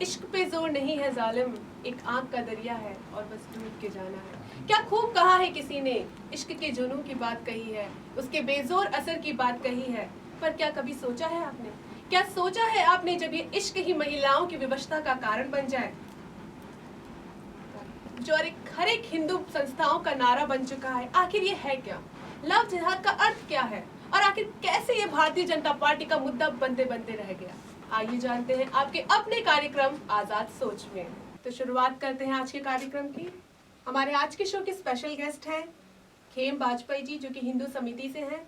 इश्क पे जोर नहीं है जालिम, एक आंख का दरिया है और बस डूब के जाना है। क्या खूब कहा है किसी ने, इश्क के जुनून की बात कही है, उसके बेजोर असर की बात कही है। पर क्या कभी सोचा है आपने, क्या सोचा है आपने, जब ये इश्क ही महिलाओं की विवशता का कारण बन जाए, जो हर एक हिंदू संस्थाओं का नारा बन चुका है। आखिर ये है क्या, लव जिहाद का अर्थ क्या है, और आखिर कैसे ये भारतीय जनता पार्टी का मुद्दा बनते बनते रह गया। आइए जानते हैं आपके अपने कार्यक्रम आजाद सोच में। तो शुरुआत करते हैं आज के कार्यक्रम की। हमारे आज के शो के स्पेशल गेस्ट हैं खेम बाजपेयी जी, जो कि हिंदू समिति से हैं,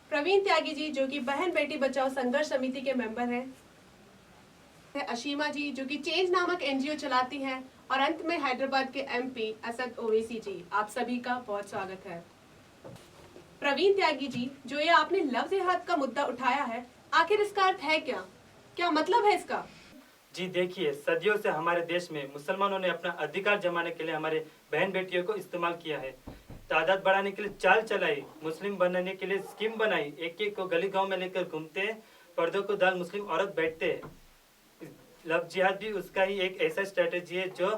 प्रवीण त्यागी जी, जो कि बहन बेटी बचाओ संघर्ष समिति के मेंबर हैं, अशीमा जी, जो कि चेंज नामक एनजीओ चलाती हैं, और अंत में हैदराबाद के एमपी असद ओवैसी जी। आप सभी का बहुत स्वागत है। प्रवीण त्यागी जी, जो ये आपने लव जिहाद का मुद्दा उठाया है, आखिर इसका अर्थ है क्या, क्या मतलब है इसका? जी देखिए, सदियों से हमारे देश में मुसलमानों ने अपना अधिकार जमाने के लिए हमारे बहन बेटियों को इस्तेमाल किया है। तादाद बढ़ाने के लिए चाल चलाई, मुस्लिम बनने के लिए स्कीम बनाई, एक एक को गली गांव में लेकर घूमते हैं, पर्दों को दाल मुस्लिम औरत बैठते हैं। लव जिहाद भी उसका ही एक ऐसा स्ट्रेटेजी है जो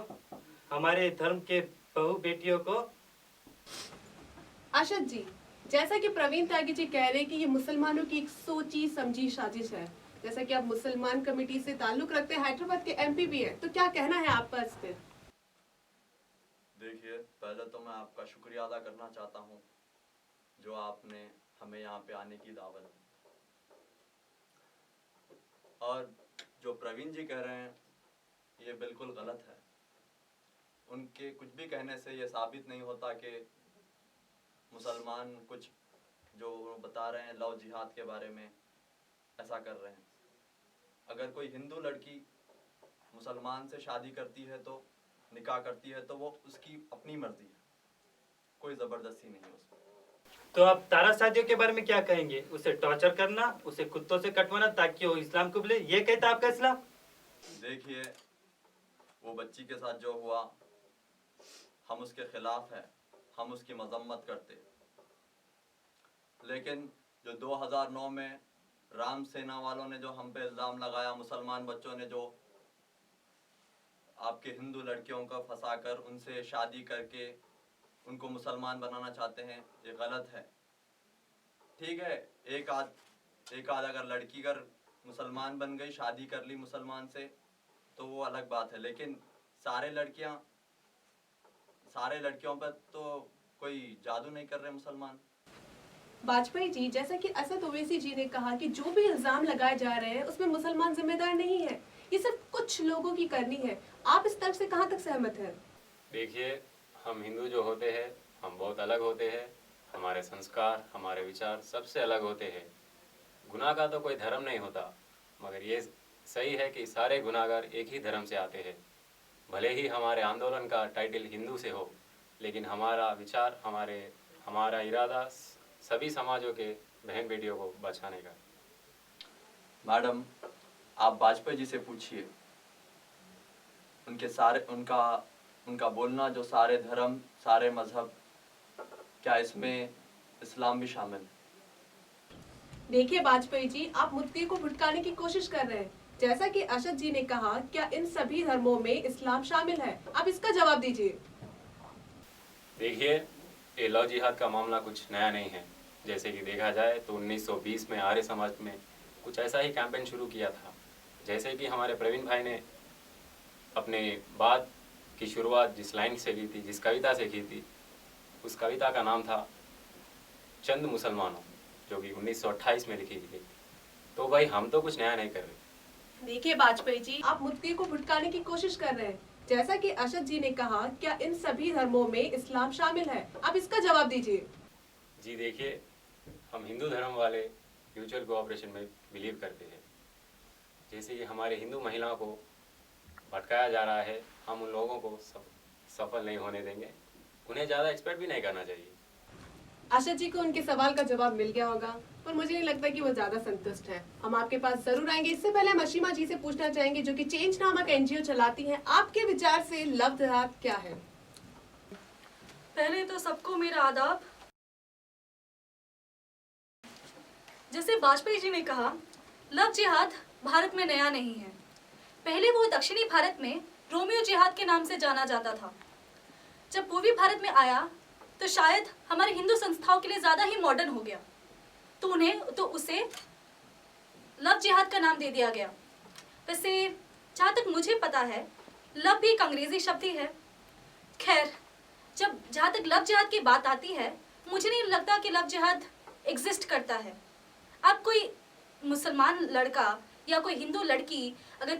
हमारे धर्म के बहू बेटियों को। आशद जी, जैसा कि प्रवीण त्यागी जी कह रहे हैं कि ये मुसलमानों की एक सोची समझी साजिश है, जैसा कि आप मुसलमान कमेटी से ताल्लुक रखते हैं, हैदराबाद के एमपी भी है, तो क्या कहना है आपका इस पे? देखिए, पहले तो मैं आपका शुक्रिया अदा करना चाहता हूँ जो आपने हमें यहाँ पे आने की दावत दी। और जो प्रवीण जी कह रहे हैं ये बिल्कुल गलत है। उनके कुछ भी कहने से ये साबित नहीं होता कि मुसलमान कुछ जो बता रहे हैं लव जिहाद के बारे में ऐसा कर रहे हैं। अगर कोई हिंदू लड़की मुसलमान से शादी करती है तो निकाह करती है तो वो उसकी अपनी मर्जी है, कोई ज़बरदस्ती नहीं है उसमें। तो आप तारा शादियों के बारे में क्या कहेंगे? उसे टॉर्चर करना, उसे कुत्तों से कटवाना ताकि वो इस्लाम को बोले, ये कहता आपका इस्लाम? देखिए, वो बच्ची के साथ जो हुआ हम उसके खिलाफ हैं, हम उसकी मजम्मत करते। लेकिन जो 2009 में राम सेना वालों ने जो हम पे इल्ज़ाम लगाया, मुसलमान बच्चों ने जो आपके हिंदू लड़कियों को फंसाकर उनसे शादी करके उनको मुसलमान बनाना चाहते हैं, ये गलत है। ठीक है, एक आध अगर लड़की अगर मुसलमान बन गई, शादी कर ली मुसलमान से, तो वो अलग बात है। लेकिन सारे लड़कियों पर तो कोई जादू नहीं कर रहे मुसलमान। वाजपेयी जी, जैसा कि असद ओवैसी जी ने कहा कि जो भी इल्जाम लगाए जा रहे हैं उसमें मुसलमान जिम्मेदार नहीं है, ये सिर्फ कुछ लोगों की करनी है। आप इस तर्क से कहां तक सहमत हैं? देखिए, हम हिंदू जो होते हैं हम बहुत अलग होते हैं। हमारे संस्कार, हमारे विचार सबसे अलग होते हैं। गुनाह का तो कोई धर्म नहीं होता, मगर ये सही है कि सारे गुनाहगार एक ही धर्म से आते हैं। भले ही हमारे आंदोलन का टाइटल हिंदू से हो, लेकिन हमारा विचार, हमारा इरादा सभी समाजों के बहन बेटियों को बचाने का। मैडम, आप वाजपेयी जी से पूछिए, उनका बोलना जो सारे धर्म, सारे मजहब, क्या इसमें इस्लाम भी शामिल है? देखिए वाजपेयी जी, आप मुद्दे को भुटकाने की कोशिश कर रहे हैं। जैसा कि अशद जी ने कहा, क्या इन सभी धर्मों में इस्लाम शामिल है? आप इसका जवाब दीजिए। देखिए, ये लव जिहाद का मामला कुछ नया नहीं है। जैसे कि देखा जाए तो 1920 में आर्य समाज में कुछ ऐसा ही कैंपेन शुरू किया था। जैसे कि हमारे प्रवीण भाई ने अपने बात की शुरुआत जिस लाइन से की थी, जिस कविता से की थी, उस कविता का नाम था चंद मुसलमानों, जो कि 1928 में लिखी गई। तो भाई, हम तो कुछ नया नहीं कर रहे। देखिए वाजपेयी जी, आप मुद्दे को भुटकाने की कोशिश कर रहे हैं। जैसा कि अशद जी ने कहा, क्या इन सभी धर्मों में इस्लाम शामिल है? आप इसका जवाब दीजिए। जी देखिए, हम हिंदू धर्म वाले म्यूचुअल कोऑपरेशन में बिलीव करते हैं। जैसे कि हमारे हिंदू महिलाओं को भटकाया जा रहा है, हम उन लोगों को सफल नहीं होने देंगे। उन्हें ज़्यादा एक्सपेक्ट भी नहीं करना चाहिए। आशा जी को उनके सवाल का जवाब मिल गया होगा, पर मुझे नहीं लगता कि वो ज्यादा संतुष्ट है। हम आपके पास जरूर आएंगे। इससे पहले हम अशीमा जी से पूछना चाहेंगे, जो कि चेंज नामक एनजीओ चलाती हैं, आपके विचार से लव जिहाद क्या है? पहले तो सबको मेरा आदाब। जैसे वाजपेयी जी ने कहा, लव जिहाद भारत में नया नहीं है। पहले वो दक्षिणी भारत में रोमियो जिहाद के नाम से जाना जाता था। जब पूर्वी भारत में आया तो शायद हमारे हिंदू संस्थाओं के लिए ज़्यादा ही मॉडर्न हो गया, तो उसे लव जिहाद का नाम दे दिया गया। वैसे जहाँ तक मुझे पता है, लव भी एक अंग्रेजी शब्द ही है। खैर, जहाँ तक लव जिहाद की बात आती है, मुझे नहीं लगता कि लव जिहाद एग्जिस्ट करता है। आप कोई मुसलमान लड़का या कोई हिंदू लड़की अगर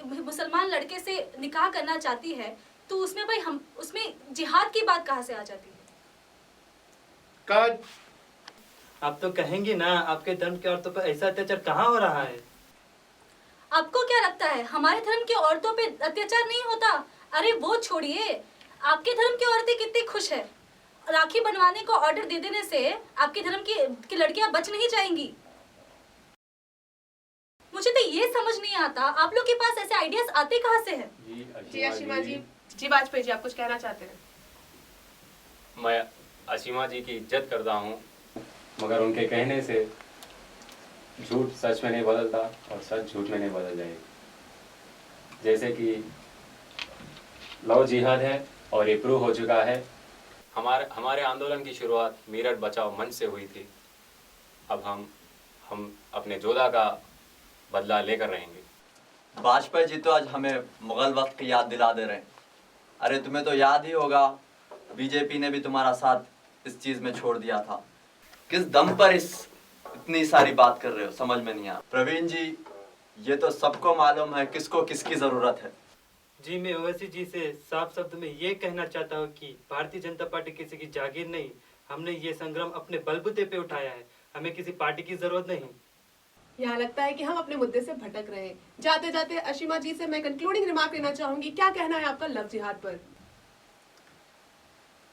मुसलमान लड़के से निकाह करना चाहती है तो उसमें उसमें जिहाद की बात कहाँ से आ जाती है? आप तो कहेंगे ना, आपके धर्म की औरतों पर ऐसा अत्याचार कहाँ हो रहा है? आपको क्या लगता है हमारे धर्म की औरतों पे अत्याचार नहीं होता? अरे वो छोड़िए, आपके धर्म की औरतें कितनी खुश है। राखी बनवाने को ऑर्डर दे देने से आपके धर्म की लड़कियां बच नहीं जाएंगी। मुझे तो ये समझ नहीं आता, आप लोग के पास ऐसे आइडियाज आते कहाँ से हैं? जी असीमा जी वाजपेयी जी, आप कुछ कहना चाहते हैं? मैं असीमा जी की इज्जत करता हूँ, मगर उनके कहने से झूठ सच में नहीं बदलता और सच झूठ में नहीं बदल जाएगी। जैसे कि लव जिहाद है और ये प्रूव हो चुका है। हमारे आंदोलन की शुरुआत मेरठ बचाओ मंच से हुई थी। अब हम अपने जोधा का बदला लेकर रहेंगे। वाजपेयी जी तो आज हमें मुगल वक्त की याद दिला दे रहे हैं। अरे तुम्हें तो याद ही होगा, बीजेपी ने भी तुम्हारा साथ इस चीज में छोड़ दिया था। किस दम पर इतनी सारी बात कर रहे हो, समझ में नहीं आ। प्रवीण जी, ये तो सबको मालूम है किसको किसकी जरूरत है। जी, मैं ओवैसी जी से साफ शब्द में ये कहना चाहता हूँ कि भारतीय जनता पार्टी किसी की जागीर नहीं। हमने ये संग्राम अपने बलबूते पे उठाया है, हमें किसी पार्टी की जरूरत नहीं। यहाँ लगता है कि हम अपने मुद्दे से भटक रहे हैं। जाते जाते असीमा जी से मैं कंक्लूडिंग रिमार्क लेना चाहूंगी, क्या कहना है आपका लव जिहाद पर?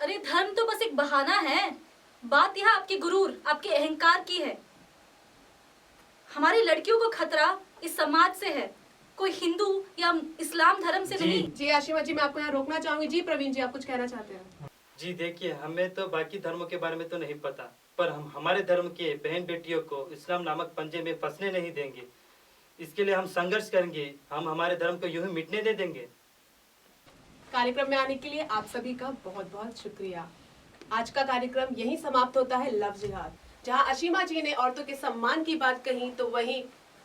अरे धर्म तो बस एक बहाना है। बात यहाँ आपके गुरूर, आपके अहंकार की है। हमारी लड़कियों को खतरा इस समाज से है, कोई हिंदू या इस्लाम धर्म से नहीं। जी असीमा जी, मैं आपको यहाँ रोकना चाहूंगी। जी प्रवीण जी, आप कुछ कहना चाहते हैं? जी देखिए, हमें तो बाकी धर्मों के बारे में तो नहीं पता, पर हम हमारे धर्म के बहन बेटियों को इस्लाम नामक पंजे में फंसने नहीं देंगे। इसके लिए हम संघर्ष करेंगे, हम हमारे धर्म को यूं ही मिटने दे देंगे। कार्यक्रम में आने के लिए आप सभी का बहुत बहुत शुक्रिया। आज का कार्यक्रम यहीं समाप्त होता है। लव जिहाद, जहां असीमा जी ने औरतों के सम्मान की बात कही, तो वहीं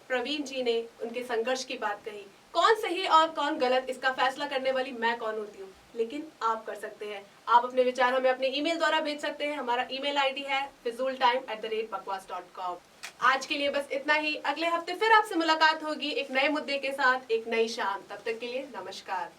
प्रवीण जी ने उनके संघर्ष की बात कही। कौन सही और कौन गलत, इसका फैसला करने वाली मैं कौन होती हूँ, लेकिन आप कर सकते हैं। आप अपने विचार हमें अपने ईमेल द्वारा भेज सकते हैं। हमारा ईमेल आईडी है fizultime@bakwas.com। आज के लिए बस इतना ही। अगले हफ्ते फिर आपसे मुलाकात होगी एक नए मुद्दे के साथ, एक नई शाम। तब तक के लिए नमस्कार।